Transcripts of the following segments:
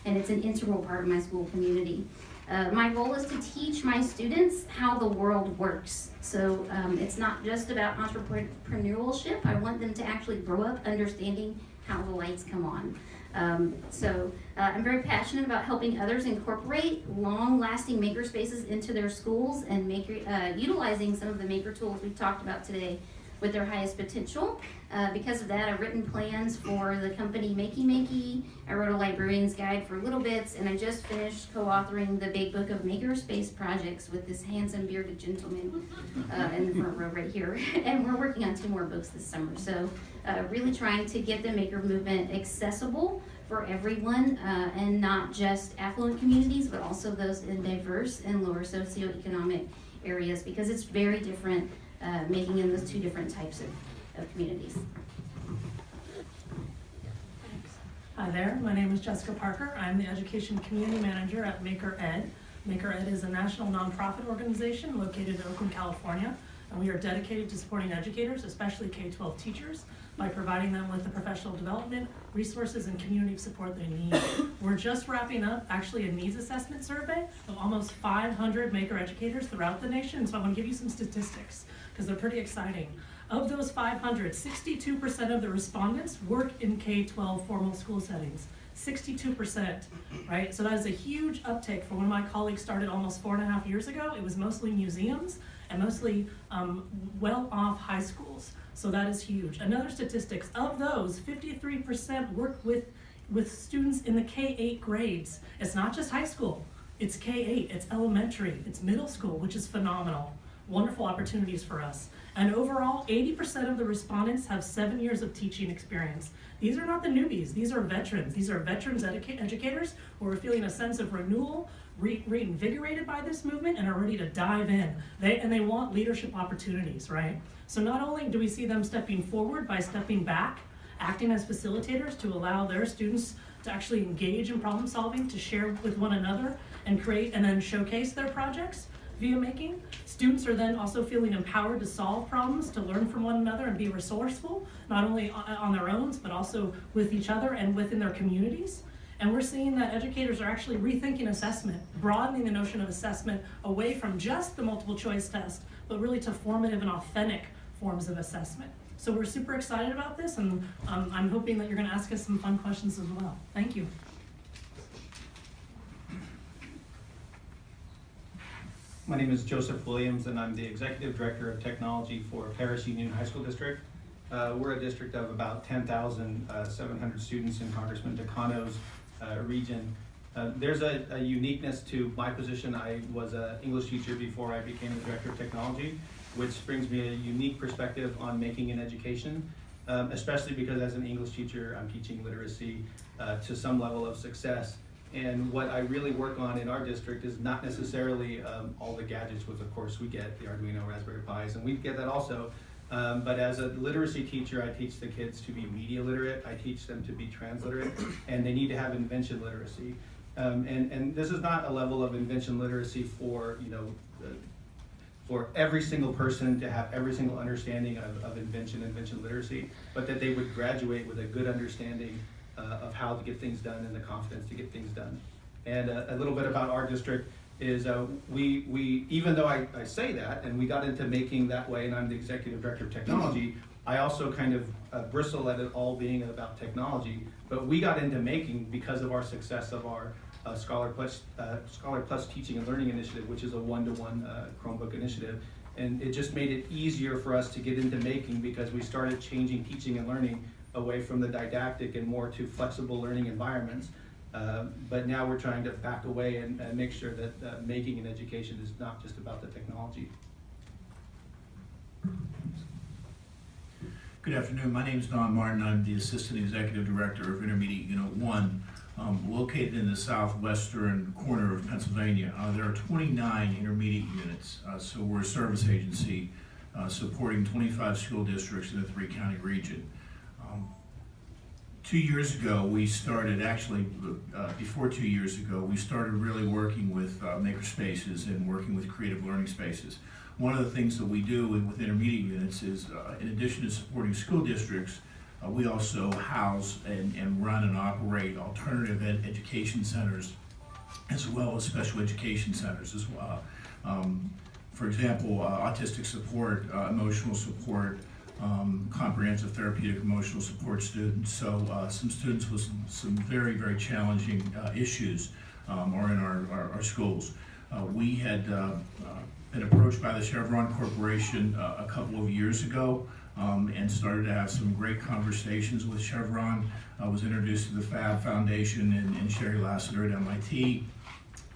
and it's an integral part of my school community. My goal is to teach my students how the world works. So it's not just about entrepreneurship. I want them to actually grow up understanding how the lights come on. I'm very passionate about helping others incorporate long-lasting makerspaces into their schools and utilizing some of the maker tools we've talked about today with their highest potential. Because of that, I've written plans for the company Makey Makey. I wrote a librarian's guide for Little Bits, and I just finished co-authoring the Big Book of Makerspace projects with this handsome bearded gentleman in the front row right here. And we're working on 2 more books this summer. So really trying to get the maker movement accessible for everyone, and not just affluent communities, but also those in diverse and lower socioeconomic areas, because it's very different making in those 2 different types of communities. Hi there, my name is Jessica Parker. I'm the Education Community Manager at Maker Ed. Maker Ed is a national nonprofit organization located in Oakland, California, and we are dedicated to supporting educators, especially K-12 teachers, by providing them with the professional development, resources, and community support they need. We're just wrapping up actually a needs assessment survey of almost 500 Maker educators throughout the nation, so I want to give you some statistics because they're pretty exciting. Of those 500, 62% of the respondents work in K-12 formal school settings. 62%, right? So that is a huge uptake from when my colleagues started almost 4.5 years ago. It was mostly museums and mostly well-off high schools. So that is huge. Another statistics, of those, 53% work with students in the K-8 grades. It's not just high school, it's K-8, it's elementary, it's middle school, which is phenomenal. Wonderful opportunities for us. And overall, 80% of the respondents have 7 years of teaching experience. These are not the newbies, these are veterans. These are veterans educators who are feeling a sense of renewal, reinvigorated by this movement, and are ready to dive in. They want leadership opportunities, right? So not only do we see them stepping forward by stepping back, acting as facilitators to allow their students to actually engage in problem solving, to share with one another, and create and then showcase their projects via making. Students are then also feeling empowered to solve problems, to learn from one another and be resourceful, not only on their own, but also with each other and within their communities. And we're seeing that educators are actually rethinking assessment, broadening the notion of assessment away from just the multiple choice test, but really to formative and authentic forms of assessment. So we're super excited about this, and I'm hoping that you're gonna ask us some fun questions as well. Thank you. My name is Joseph Williams, and I'm the Executive Director of Technology for Paris Union High School District. We're a district of about 10,700 students in Congressman Takano's region. There's a uniqueness to my position. I was an English teacher before I became the Director of Technology, which brings me a unique perspective on making an education, especially because as an English teacher, I'm teaching literacy to some level of success. And what I really work on in our district is not necessarily all the gadgets, which of course we get, the Arduino, Raspberry Pis, and we get that also. But as a literacy teacher, I teach the kids to be media literate, I teach them to be transliterate, and they need to have invention literacy. And this is not a level of invention literacy for, for every single person to have every single understanding of invention literacy, but that they would graduate with a good understanding of how to get things done and the confidence to get things done. And a little bit about our district is we even though I say that, and we got into making that way, and I'm the Executive Director of Technology, I also kind of bristle at it all being about technology, but we got into making because of our success of our Scholar Plus Teaching and Learning Initiative, which is a one-to-one Chromebook initiative. And it just made it easier for us to get into making because we started changing teaching and learning away from the didactic and more to flexible learning environments. But now we're trying to back away and make sure that making an education is not just about the technology. Good afternoon, my name is Don Martin. I'm the Assistant Executive Director of Intermediate Unit 1, located in the southwestern corner of Pennsylvania. There are 29 intermediate units, so we're a service agency supporting 25 school districts in a 3-county region. 2 years ago, we started, actually before 2 years ago, we started really working with maker spaces and working with creative learning spaces. One of the things that we do with intermediate units is, in addition to supporting school districts, We also house and run and operate alternative education centers, as well as special education centers as well. For example, autistic support, emotional support, comprehensive therapeutic emotional support students. So some students with some very, very challenging issues are in our schools. We had been approached by the Chevron Corporation a couple of years ago and started to have some great conversations with Chevron. I was introduced to the Fab Foundation and Sherry Lassiter at MIT,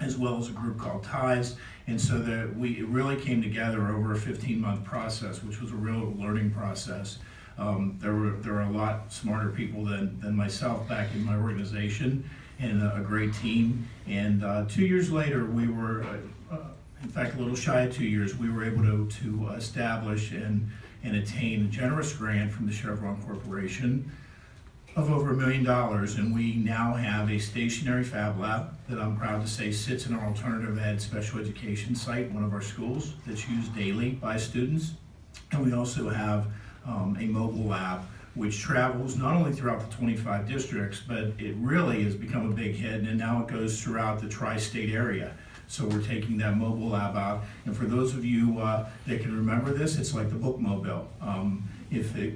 as well as a group called TIES. And so that it really came together over a 15-month process, which was a real learning process. There were a lot smarter people than myself back in my organization, and a great team. And 2 years later, we were, in fact, a little shy of 2 years, we were able to establish and attain a generous grant from the Chevron Corporation of over $1 million, and we now have a stationary Fab Lab that I'm proud to say sits in our alternative ed special education site, one of our schools, that's used daily by students. And we also have a mobile lab which travels not only throughout the 25 districts, but it really has become a big hit, and now it goes throughout the tri-state area. So we're taking that mobile lab out, and for those of you that can remember this, it's like the bookmobile. If the